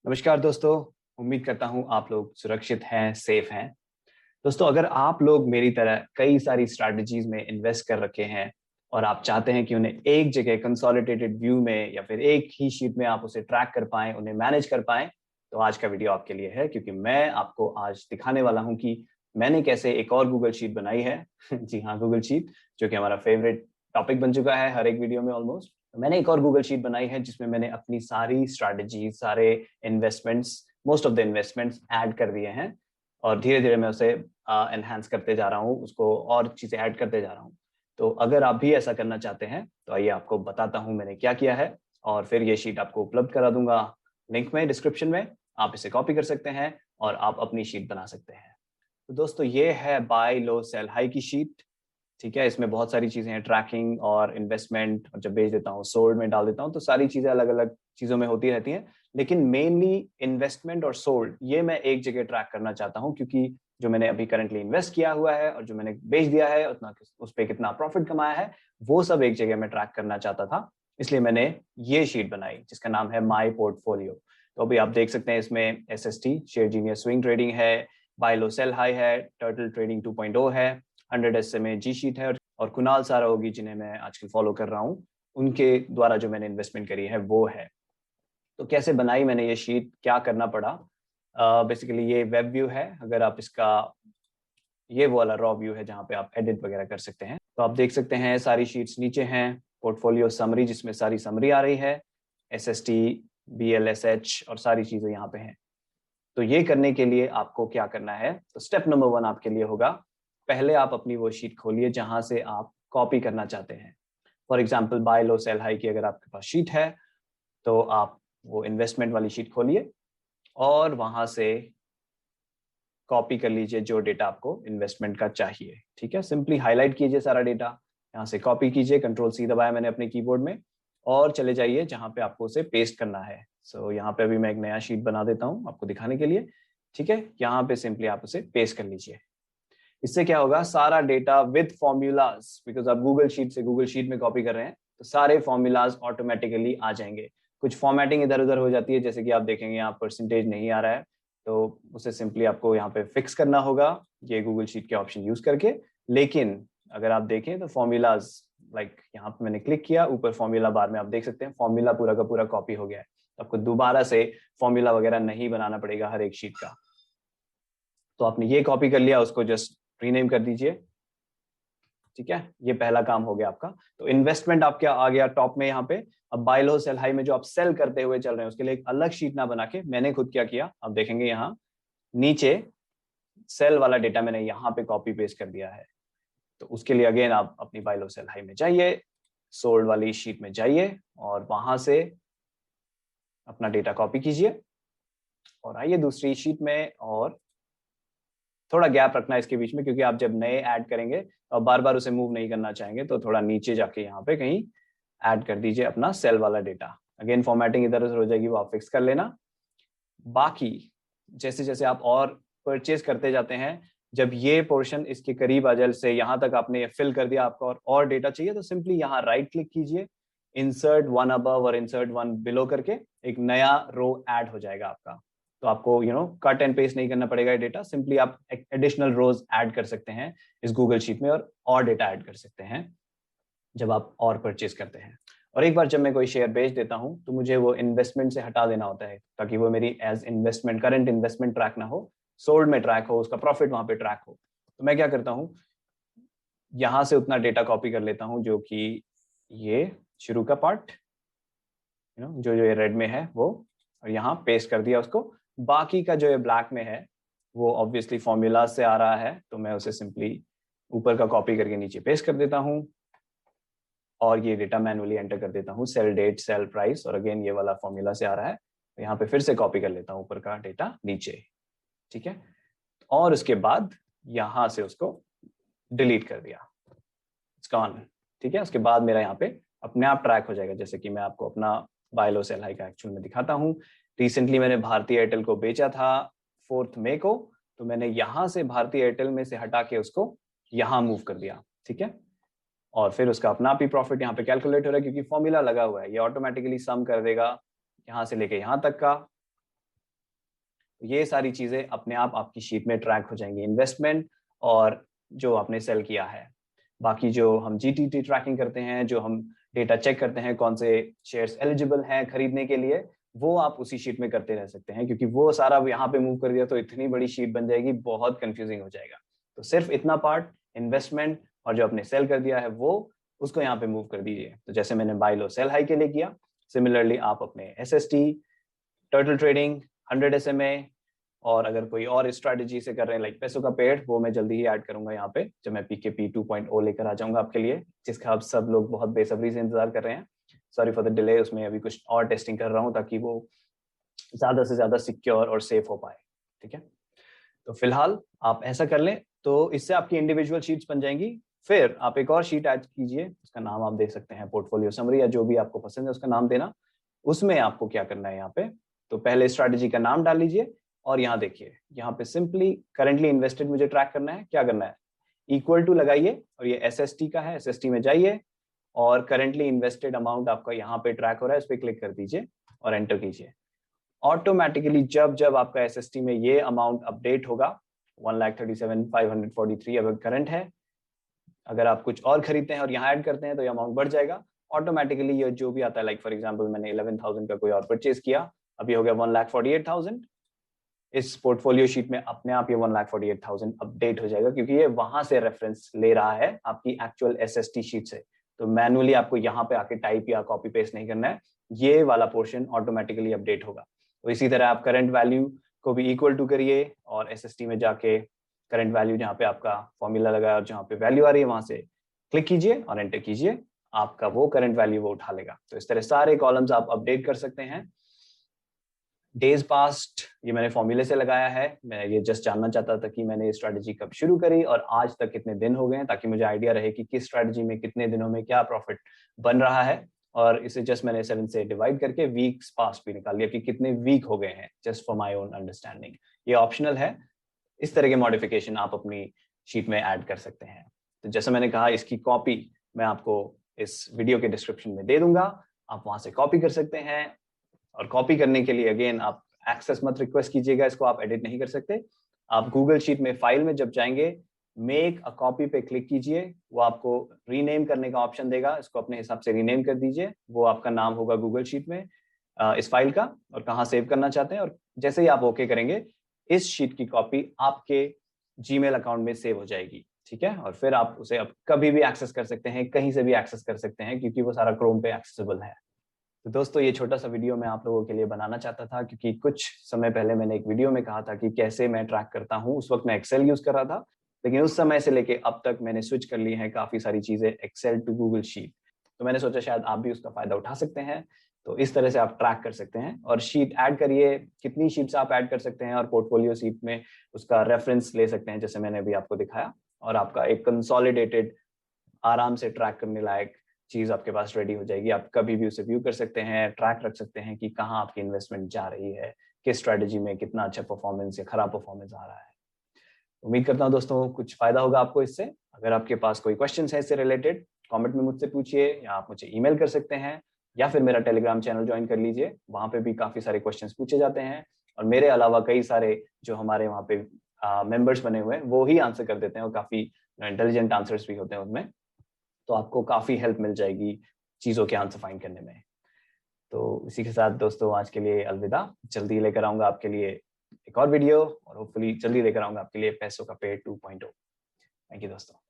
नमस्कार दोस्तों। उम्मीद करता हूँ आप लोग सुरक्षित हैं, सेफ हैं। दोस्तों, अगर आप लोग मेरी तरह कई सारी स्ट्रैटेजीज में इन्वेस्ट कर रखे हैं और आप चाहते हैं कि उन्हें एक जगह कंसोलिडेटेड व्यू में या फिर एक ही शीट में आप उसे ट्रैक कर पाएं, उन्हें मैनेज कर पाएं, तो आज का वीडियो आपके लिए है, क्योंकि मैं आपको आज दिखाने वाला हूं कि मैंने कैसे एक और गूगल शीट बनाई है। जी हाँ, गूगल शीट, जो कि हमारा फेवरेट टॉपिक बन चुका है हर एक वीडियो में ऑलमोस्ट। मैंने एक और गूगल शीट बनाई है जिसमें मैंने अपनी सारी स्ट्रैटेजी, सारे investments, most of the investments add कर दिए हैं और धीरे धीरे मैं उसे एनहांस करते जा रहा हूँ, उसको और चीजें ऐड करते जा रहा हूँ। तो अगर आप भी ऐसा करना चाहते हैं तो आइए आपको बताता हूँ मैंने क्या किया है, और फिर ये शीट आपको उपलब्ध करा दूंगा लिंक में, डिस्क्रिप्शन में। आप इसे कॉपी कर सकते हैं और आप अपनी शीट बना सकते हैं। तो दोस्तों, ये है बाय लो सेल हाई की शीट। ठीक है, इसमें बहुत सारी चीजें हैं, ट्रैकिंग और इन्वेस्टमेंट, और जब बेच देता हूँ सोल्ड में डाल देता हूँ, तो सारी चीजें अलग अलग चीजों में होती रहती हैं। लेकिन मेनली इन्वेस्टमेंट और सोल्ड, ये मैं एक जगह ट्रैक करना चाहता हूँ, क्योंकि जो मैंने अभी करंटली इन्वेस्ट किया हुआ है और जो मैंने बेच दिया है, उतना उस पर कितना प्रॉफिट कमाया है, वो सब एक जगह में ट्रैक करना चाहता था। इसलिए मैंने ये शीट बनाई जिसका नाम है माई पोर्टफोलियो। तो अभी आप देख सकते हैं इसमें SST share genius swing trading है, बाय लो सेल हाई है, टर्टल ट्रेडिंग 2.0 है, 100 SMA जी शीट है, और कुणाल सारा होगी जिन्हें मैं आजकल फॉलो कर रहा हूँ, उनके द्वारा जो मैंने इन्वेस्टमेंट करी है वो है। तो कैसे बनाई मैंने ये शीट, क्या करना पड़ा? बेसिकली ये वेब व्यू है। अगर आप इसका, ये वो वाला रॉ व्यू है जहाँ पे आप एडिट वगैरह कर सकते हैं। तो आप देख सकते हैं सारी शीट्स नीचे हैं। पोर्टफोलियो समरी, जिसमें सारी समरी आ रही है, SST, BLSH और सारी चीजें यहाँ पे हैं। तो ये करने के लिए आपको क्या करना है, तो स्टेप नंबर 1 आपके लिए होगा, पहले आप अपनी वो शीट खोलिए जहां से आप कॉपी करना चाहते हैं। For example, buy low sell high की अगर आपके पास शीट है, तो आप वो इन्वेस्टमेंट वाली शीट खोलिए और वहां से कॉपी कर लीजिए जो डेटा आपको इन्वेस्टमेंट का चाहिए। ठीक है, सिंपली हाईलाइट कीजिए सारा डेटा, यहाँ से कॉपी कीजिए, Ctrl+C दबाया मैंने अपने कीबोर्ड में, और चले जाइए जहाँ पे आपको उसे पेस्ट करना है। सो यहाँ पे अभी मैं एक नया शीट बना देता हूँ आपको दिखाने के लिए। ठीक है, यहाँ पे सिंपली आप उसे पेस्ट कर लीजिए। इससे क्या होगा, सारा डेटा विद फॉर्मूलाज, बिकॉज आप गूगल शीट से गूगल शीट में कॉपी कर रहे हैं, तो सारे फॉर्मूलाज ऑटोमेटिकली आ जाएंगे। कुछ फॉर्मेटिंग इधर उधर हो जाती है, जैसे कि आप देखेंगे यहाँ परसेंटेज नहीं आ रहा है, तो उसे सिंपली आपको यहाँ पे फिक्स करना होगा ये गूगल शीट के ऑप्शन यूज करके। लेकिन अगर आप देखें तो फॉर्मूलाज, लाइक यहाँ पे मैंने क्लिक किया, ऊपर फॉर्मूला बार में आप देख सकते हैं फॉर्मूला पूरा का पूरा कॉपी हो गया है। तो आपको दोबारा से फॉर्मूला वगैरह नहीं बनाना पड़ेगा हर एक शीट का। तो आपने ये कॉपी कर लिया, उसको जस्ट रीनेम कर दीजिए। ठीक है, ये पहला काम हो गया आपका। तो इन्वेस्टमेंट आपके आ गया टॉप में यहाँ पे। अब बाय लो सेल हाई में जो आप सेल करते हुए चल रहे हैं, उसके लिए एक अलग शीट ना बना के मैंने खुद क्या किया, आप देखेंगे यहाँ नीचे सेल वाला डेटा मैंने यहाँ पे कॉपी पेस्ट कर दिया है। तो उसके लिए अगेन आप अपनी बाय लो सेल हाई में जाइए, सोल्ड वाली शीट में जाइए और वहां से अपना डेटा कॉपी कीजिए और आइए दूसरी शीट में, और थोड़ा गैप रखना है इसके बीच में, क्योंकि आप जब नए ऐड करेंगे तो आप बार बार उसे मूव नहीं करना चाहेंगे, तो थोड़ा नीचे जाके यहाँ पे कहीं ऐड कर दीजिए अपना सेल वाला डेटा। अगेन फॉर्मेटिंग इधर उधर हो जाएगी, वो आप फिक्स कर लेना। बाकी जैसे जैसे आप और परचेज करते जाते हैं, जब ये पोर्शन इसके करीब आ जाए, से यहाँ तक आपने ये फिल कर दिया, आपको और डेटा चाहिए, तो सिंपली यहाँ राइट क्लिक कीजिए, इंसर्ट वन अबव और इंसर्ट वन बिलो करके एक नया रो ऐड हो जाएगा आपका। तो आपको कट एंड पेस्ट नहीं करना पड़ेगा ये डेटा, सिंपली आप एडिशनल रोज ऐड कर सकते हैं इस गूगल शीट में, और डेटा ऐड कर सकते हैं जब आप और परचेज करते हैं। और एक बार जब मैं कोई शेयर बेच देता हूं, तो मुझे वो इन्वेस्टमेंट से हटा देना होता है, ताकि वो मेरी as investment, current investment track ना हो, सोल्ड में ट्रैक हो, उसका प्रॉफिट वहां पे ट्रैक हो। तो मैं क्या करता हूँ, यहां से उतना डेटा कॉपी कर लेता हूँ जो कि ये शुरू का पार्ट, जो जो ये रेड में है वो, और यहाँ पेस्ट कर दिया उसको। बाकी का जो ये ब्लैक में है, वो ऑब्वियसली फॉर्मूला से आ रहा है, तो मैं उसे सिंपली ऊपर का कॉपी करके नीचे पेस्ट कर देता हूँ, और ये डेटा मैनुअली एंटर कर देता हूँ, सेल डेट, सेल प्राइस, और अगेन ये वाला फॉर्मूला से आ रहा है, तो यहाँ पे फिर से कॉपी कर लेता हूँ ऊपर का डेटा नीचे। ठीक है, और उसके बाद यहाँ से उसको डिलीट कर दिया, इट्स गॉन। ठीक है, उसके बाद मेरा यहाँ पे अपने आप ट्रैक हो जाएगा, जैसे कि मैं आपको अपना बाय लो सेल हाई का एक्चुअल में दिखाता हूँ। रिसेंटली मैंने भारतीय एयरटेल को बेचा था 4 मई को, तो मैंने यहाँ से भारतीय एयरटेल में से हटा के उसको यहाँ मूव कर दिया। ठीक है, और फिर उसका अपना आप ही प्रॉफिट यहाँ पे कैलकुलेट हो रहा है, क्योंकि फॉर्मूला लगा हुआ है, ये ऑटोमेटिकली सम कर देगा यहाँ से लेके यहाँ तक का, ये सारी चीजें अपने आप आपकी शीट में ट्रैक हो जाएंगी, इन्वेस्टमेंट और जो आपने सेल किया है। बाकी जो हम जीटीटी ट्रैकिंग करते हैं, जो हम डेटा चेक करते हैं कौन से शेयर्स एलिजिबल हैं खरीदने के लिए, वो आप उसी शीट में करते रह सकते हैं, क्योंकि वो सारा यहाँ पे मूव कर दिया तो इतनी बड़ी शीट बन जाएगी, बहुत कंफ्यूजिंग हो जाएगा। तो सिर्फ इतना पार्ट, इन्वेस्टमेंट और जो आपने सेल कर दिया है वो, उसको यहाँ पे मूव कर दीजिए। तो जैसे मैंने बाय लो सेल हाई के लिए किया, सिमिलरली आप अपने SST, टर्टल ट्रेडिंग, 100 SMA और अगर कोई और स्ट्रैटेजी से कर रहे हैं लाइक पैसों का पेड़, वो मैं जल्दी ही ऐड करूंगा यहाँ पे जब मैं PKP 2.0 लेकर आ जाऊंगा आपके लिए, जिसका आप सब लोग बहुत बेसब्री से इंतजार कर रहे हैं। सॉरी फॉर द डिले, उसमें अभी कुछ और टेस्टिंग कर रहा हूँ ताकि वो ज्यादा से ज्यादा सिक्योर और सेफ हो पाए। ठीक है, तो फिलहाल आप ऐसा कर लें, तो इससे आपकी इंडिविजुअल शीट्स बन जाएंगी। फिर आप एक और शीट ऐड कीजिए, उसका नाम आप दे सकते हैं पोर्टफोलियो समरी, या जो भी आपको पसंद है उसका नाम देना। उसमें आपको क्या करना है यहाँ पे, तो पहले स्ट्रैटेजी का नाम डाल लीजिए और यहाँ देखिए, यहाँ पे सिंपली करेंटली इन्वेस्टेड मुझे ट्रैक करना है। क्या करना है, इक्वल टू लगाइए और ये SST का है, SST में जाइए और करेंटली इन्वेस्टेड अमाउंट आपका यहाँ पे ट्रैक हो रहा है, उस पर क्लिक कर दीजिए और एंटर कीजिए। ऑटोमेटिकली जब जब आपका SST में ये अमाउंट अपडेट होगा, 1,37,543 अगर करंट है, अगर आप कुछ और खरीदते हैं और यहाँ ऐड करते हैं तो ये अमाउंट बढ़ जाएगा ऑटोमेटिकली। ये जो भी आता है, लाइक फॉर एग्जांपल मैंने 11,000 का कोई और परचेज किया, अभी हो गया 1,48,000, इस पोर्टफोलियो शीट में अपने आप ये 1,48,000 अपडेट हो जाएगा, क्योंकि ये वहां से रेफरेंस ले रहा है आपकी एक्चुअल SST शीट से। तो मैनुअली आपको यहाँ पे आके टाइप या कॉपी पेस्ट नहीं करना है, ये वाला पोर्शन ऑटोमेटिकली अपडेट होगा। तो इसी तरह आप करंट वैल्यू को भी इक्वल टू करिए और SST में जाके करंट वैल्यू जहाँ पे आपका फॉर्मूला लगा है और जहाँ पे वैल्यू आ रही है वहां से क्लिक कीजिए और एंटर कीजिए, आपका वो करंट वैल्यू वो उठा लेगा। तो इस तरह सारे कॉलम्स आप अपडेट कर सकते हैं। डेज पास्ट ये मैंने फॉर्मूले से लगाया है, मैं ये जस्ट जानना चाहता था कि मैंने ये स्ट्रैटेजी कब शुरू करी और आज तक कितने दिन हो गए हैं, ताकि मुझे आइडिया रहे कि किस स्ट्रैटेजी में कितने दिनों में क्या प्रॉफिट बन रहा है। और इसे जस्ट मैंने 7 से डिवाइड करके वीक्स पास्ट भी निकाल लिया कि कितने वीक हो गए हैं, just for my own understanding. ये ऑप्शनल है, इस तरह के मॉडिफिकेशन आप अपनी शीट में ऐड कर सकते हैं। तो जैसे मैंने कहा, इसकी कॉपी मैं आपको इस वीडियो के डिस्क्रिप्शन में दे दूंगा, आप वहां से कॉपी कर सकते हैं। और कॉपी करने के लिए अगेन आप एक्सेस मत रिक्वेस्ट कीजिएगा, इसको आप एडिट नहीं कर सकते। आप गूगल शीट में फाइल में जब जाएंगे, मेक अ कॉपी पे क्लिक कीजिए, वो आपको रीनेम करने का ऑप्शन देगा, इसको अपने हिसाब से रीनेम कर दीजिए, वो आपका नाम होगा गूगल शीट में इस फाइल का, और कहाँ सेव करना चाहते हैं। और जैसे ही आप ओके करेंगे, इस शीट की कॉपी आपके जीमेल अकाउंट में सेव हो जाएगी। ठीक है, और फिर आप उसे अब कभी भी एक्सेस कर सकते हैं, कहीं से भी एक्सेस कर सकते हैं, क्योंकि वो सारा क्रोम पे एक्सेसिबल है। तो दोस्तों, ये छोटा सा वीडियो मैं आप लोगों के लिए बनाना चाहता था, क्योंकि कुछ समय पहले मैंने एक वीडियो में कहा था कि कैसे मैं ट्रैक करता हूँ। उस वक्त मैं एक्सेल यूज कर रहा था, लेकिन उस समय से लेके अब तक मैंने स्विच कर ली है काफी सारी चीजें एक्सेल टू गूगल शीट। तो मैंने सोचा शायद आप भी उसका फायदा उठा सकते हैं। तो इस तरह से आप ट्रैक कर सकते हैं और शीट ऐड करिए, कितनी शीट्स आप ऐड कर सकते हैं, और पोर्टफोलियो शीट में उसका रेफरेंस ले सकते हैं जैसे मैंने अभी आपको दिखाया, और आपका एक कंसोलिडेटेड आराम से ट्रैक करने लायक चीज आपके पास रेडी हो जाएगी। आप कभी भी उसे व्यू कर सकते हैं, ट्रैक रख सकते हैं कि कहाँ आपकी इन्वेस्टमेंट जा रही है, किस स्ट्रेटेजी में कितना अच्छा परफॉर्मेंस या खराब परफॉर्मेंस आ रहा है। उम्मीद करता हूँ दोस्तों कुछ फायदा होगा आपको इससे। अगर आपके पास कोई क्वेश्चन है इससे रिलेटेड, कमेंट में मुझसे पूछिए, या आप मुझे ईमेल कर सकते हैं, या फिर मेरा टेलीग्राम चैनल ज्वाइन कर लीजिए, वहां पे भी काफी सारे क्वेश्चंस पूछे जाते हैं, और मेरे अलावा कई सारे जो हमारे वहाँ पे मेंबर्स बने हुए हैं वो ही आंसर कर देते हैं, और काफी इंटेलिजेंट आंसर्स भी होते हैं उनमें। तो आपको काफी हेल्प मिल जाएगी चीजों के आंसर फाइंड करने में। तो इसी के साथ दोस्तों आज के लिए अलविदा। जल्दी लेकर आऊंगा आपके लिए एक और वीडियो, और होपफुली जल्दी लेकर आऊंगा आपके लिए पैसों का पेड़ 2.0। थैंक यू दोस्तों।